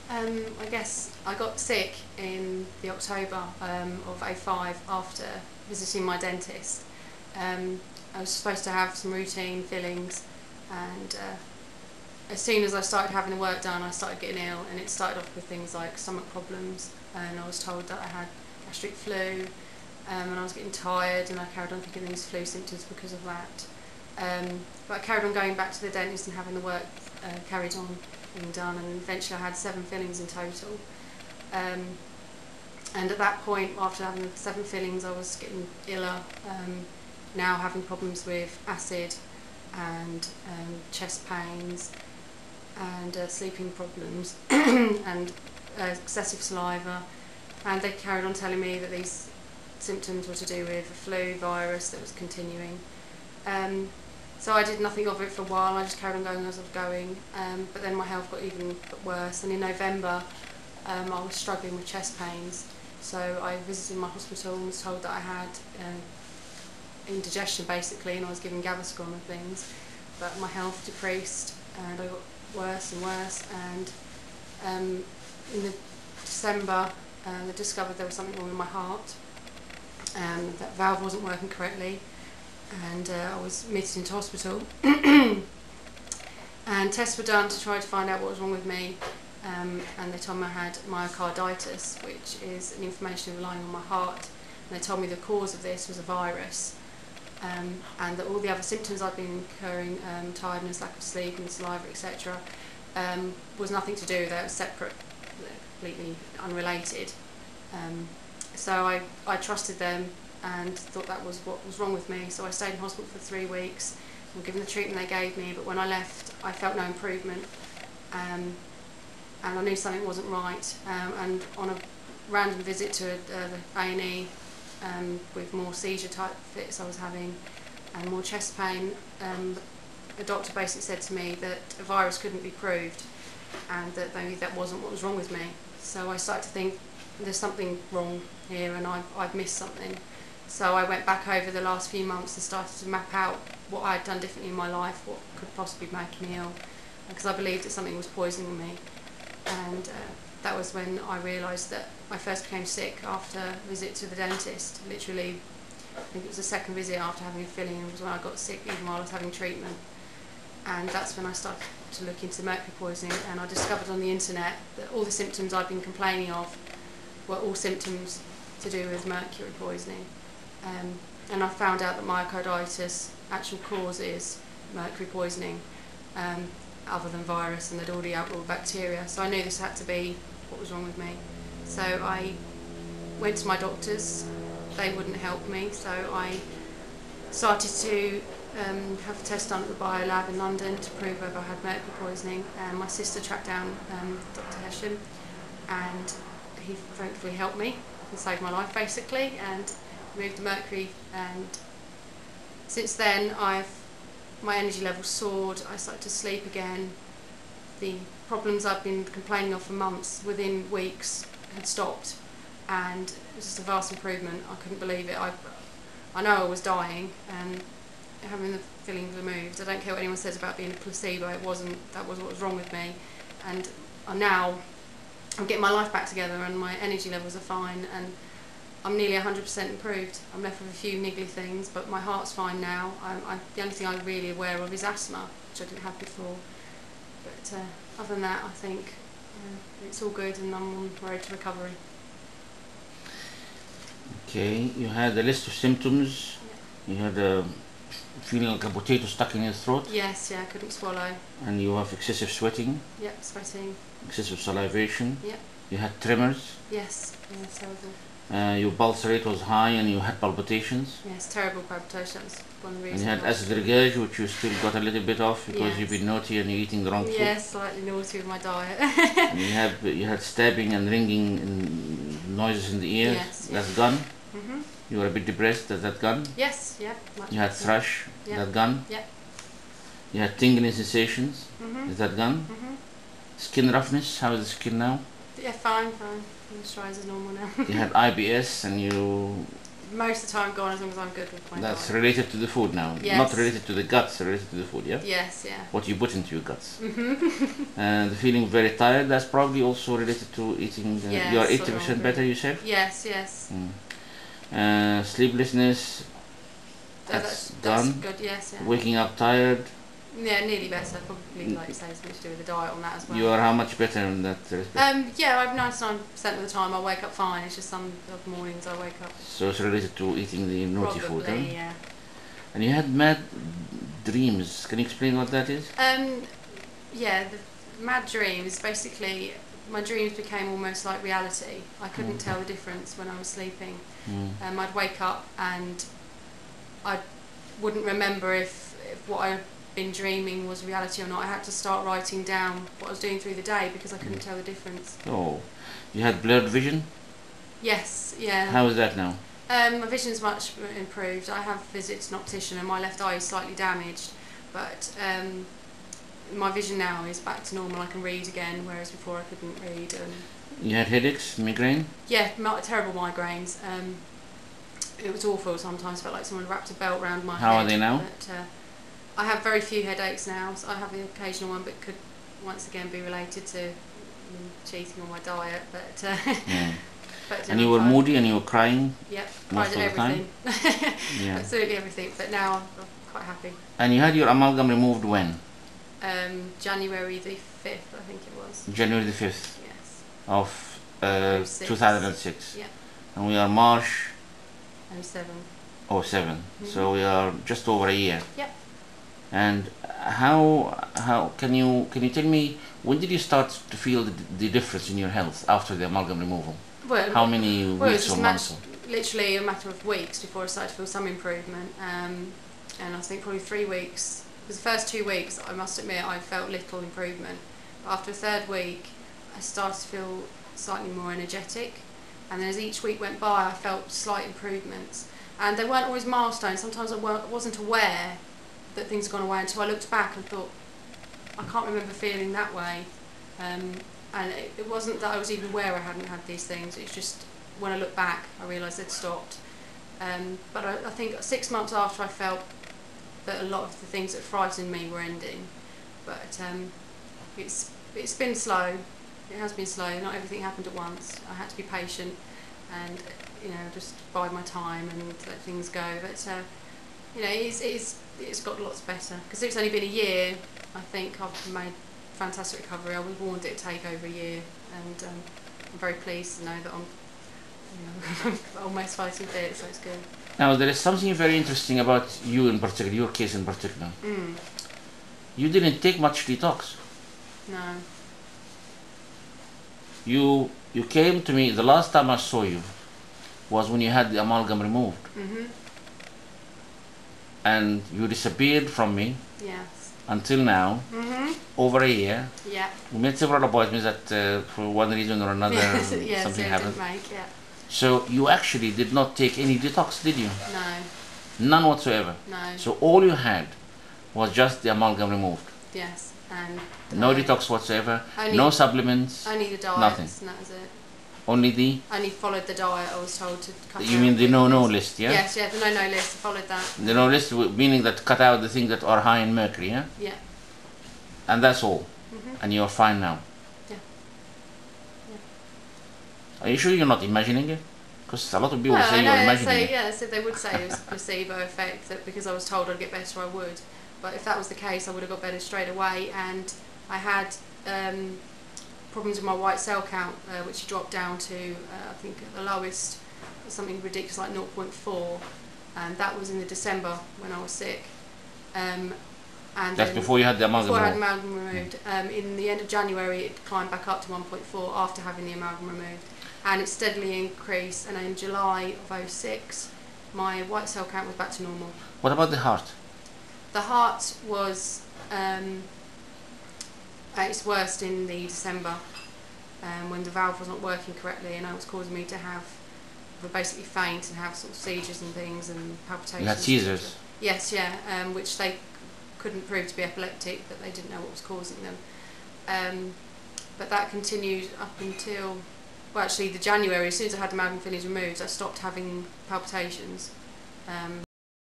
I guess I got sick in the October of '05 after visiting my dentist. I was supposed to have some routine fillings, and as soon as I started having the work done, I started getting ill, and it started off with things like stomach problems, and I was told that I had gastric flu, and I was getting tired, and I carried on getting these flu symptoms because of that. But I carried on going back to the dentist and having the work carried on being done, and eventually I had 7 fillings in total. And at that point, after having the 7 fillings, I was getting iller, now having problems with acid and chest pains and sleeping problems and excessive saliva, and they carried on telling me that these symptoms were to do with a flu virus that was continuing. So I did nothing of it for a while. I just carried on going as I was going, but then my health got even worse, and in November I was struggling with chest pains, so I visited my hospital and was told that I had indigestion basically, and I was given Gaviscon and things, but my health decreased and I got worse and worse, and in December they discovered there was something wrong with my heart, that valve wasn't working correctly, and I was admitted into hospital and tests were done to try to find out what was wrong with me, and they told me I had myocarditis, which is an inflammation relying on my heart, and they told me the cause of this was a virus, and that all the other symptoms I'd been incurring, tiredness, lack of sleep and saliva, etc., was nothing to do with that. It was separate, completely unrelated. So I trusted them and thought that was what was wrong with me, so I stayed in hospital for 3 weeks and given the treatment they gave me, but when I left I felt no improvement, and I knew something wasn't right, and on a random visit to the A&E with more seizure type fits I was having and more chest pain, the doctor basically said to me that a virus couldn't be proved and that maybe that wasn't what was wrong with me. So I started to think there's something wrong here and I've missed something. So I went back over the last few months and started to map out what I had done differently in my life, what could possibly make me ill, because I believed that something was poisoning me. And that was when I realised that I first became sick after a visit to the dentist. Literally, I think it was the second visit after having a filling, and was when I got sick even while I was having treatment. And that's when I started to look into mercury poisoning, and I discovered on the internet that all the symptoms I'd been complaining of were all symptoms to do with mercury poisoning. And I found out that myocarditis actual cause is mercury poisoning, other than virus, and they'd already outlawed bacteria. So I knew this had to be what was wrong with me. So I went to my doctors. They wouldn't help me, so I started to have a test done at the biolab in London to prove whether I had mercury poisoning, and my sister tracked down Dr. Hesham, and he thankfully helped me and saved my life basically, and removed the mercury. And since then my energy levels soared, I started to sleep again. The problems I've been complaining of for months, within weeks, had stopped, and it was just a vast improvement. I couldn't believe it. I know I was dying, and having the fillings removed, I don't care what anyone says about being a placebo, it wasn't. That was what was wrong with me, and now I'm getting my life back together, and my energy levels are fine, and I'm nearly 100% improved. I'm left with a few niggly things, but my heart's fine now. The only thing I'm really aware of is asthma, which I didn't have before. But other than that, I think it's all good, and I'm on the road to recovery. Okay, you had a list of symptoms. Yeah. You had a feeling like a potato stuck in your throat. Yes, yeah, I couldn't swallow. And you have excessive sweating. Yep, sweating. Excessive salivation. Yep. You had tremors. Yes, yeah, terrible. Your pulse rate was high and you had palpitations. Yes, terrible palpitations. One of the And reasons. you had acid regurg, which you still got a little bit of because yes. you've been naughty and you're eating the wrong food. Yes, slightly naughty with my diet. And you had stabbing and ringing and noises in the ears. Yes, That's gone. Mhm. You were a bit depressed. Is that gone? Yes, yeah. You had thrush. Yeah. Is that gone? Yeah. You had tingling sensations. Is that gone? Skin roughness. How is the skin now? Yeah, fine. I'm as dry as normal now. You had IBS and you most of the time gone as long as I'm good with my That's diet. related to the food now, Yes. not related to the guts, related to the food, yeah? Yes, yeah. What you put into your guts. And feeling very tired, that's probably also related to eating. Yes, You are sort of 80% hungry. better, you said? Yes, yes. Sleeplessness, That's gone. good, yes, yeah. Waking up tired. Yeah, nearly better. Probably, like you say, something to do with the diet on that as well. You are how much better in that respect? Yeah, I'm 99% of the time I wake up fine. It's just some of mornings I wake up. So it's related to eating the naughty food, huh? Probably, yeah. And you had mad dreams. Can you explain what that is? Yeah, the mad dreams, basically, my dreams became almost like reality. I couldn't tell the difference when I was sleeping. I'd wake up and I wouldn't remember if what I'd been dreaming was reality or not. I had to start writing down what I was doing through the day because I couldn't tell the difference. Oh, you had blurred vision? Yes, yeah. How is that now? My vision's much improved. I have visited an optician and my left eye is slightly damaged, but my vision now is back to normal. I can read again, whereas before I couldn't read. You had headaches, migraine? Yeah, terrible migraines. It was awful sometimes. Felt like someone wrapped a belt around my head. How are they now? But, I have very few headaches now. So I have the occasional one, but could once again be related to cheating on my diet. But, but and you were moody and you were crying? Yep, most cried of at the everything. Yeah. Absolutely everything. But now I'm quite happy. And you had your amalgam removed when? January the 5th, I think it was. January the 5th? Yes. Of 06. 2006? Yeah. And we are March 07. 07. So we are just over a year. Yep. And how can you tell me, when did you start to feel the difference in your health after the amalgam removal? Well, how many weeks or months? Literally a matter of weeks before I started to feel some improvement. And I think probably 3 weeks. Because the first 2 weeks, I must admit, I felt little improvement. But after the 3rd week, I started to feel slightly more energetic. And then as each week went by, I felt slight improvements. And they weren't always milestones. Sometimes I wasn't aware that things had gone away until I looked back and thought, I can't remember feeling that way. And it wasn't that I was even aware I hadn't had these things. It's just when I look back, I realised they'd stopped. But I think 6 months after, I felt that a lot of the things that frightened me were ending. But it's been slow. It has been slow. Not everything happened at once. I had to be patient and just bide my time and let things go. But it's got lots better because it's only been a year. I think I've made fantastic recovery. I was warned it'd take over a year, and I'm very pleased to know that I'm almost fighting fit. So it's good. Now there is something very interesting about you in particular, your case in particular. You didn't take much detox. No. You came to me, the last time I saw you was when you had the amalgam removed. And you disappeared from me. Yes. Until now, over a year. Yeah. We made several appointments that for one reason or another something happened. Didn't make, yeah. So you actually did not take any detox, did you? No. None whatsoever. No. So all you had was just the amalgam removed. Yes. And no detox whatsoever. No supplements. Only the diet. Nothing. And that was it. Only the. Only followed the diet I was told to cut out. You mean the no list, yeah? Yes, yeah, the no list. I followed that. The no list meaning that cut out the things that are high in mercury, yeah? Yeah. And that's all. And you're fine now. Yeah. Are you sure you're not imagining it? Because a lot of people say you're imagining it. Yeah, so they would say it was a placebo effect, that because I was told I'd get better, I would. But if that was the case, I would have got better straight away. And I had problems with my white cell count, which dropped down to, I think, the lowest, something ridiculous like 0.4. And that was in the December when I was sick. And that's before you had the amalgam removed? Before I had the amalgam removed. In the end of January, it climbed back up to 1.4 after having the amalgam removed. And it steadily increased, and in July of 06, my white cell count was back to normal. What about the heart? The heart was at its worst in the December, when the valve wasn't working correctly, and it was causing me to basically faint and have sort of seizures and things and palpitations. You had seizures? Yes, yeah, which they couldn't prove to be epileptic, but they didn't know what was causing them. But that continued up until, well, actually, the January, as soon as I had the amalgam fillings removed, I stopped having palpitations.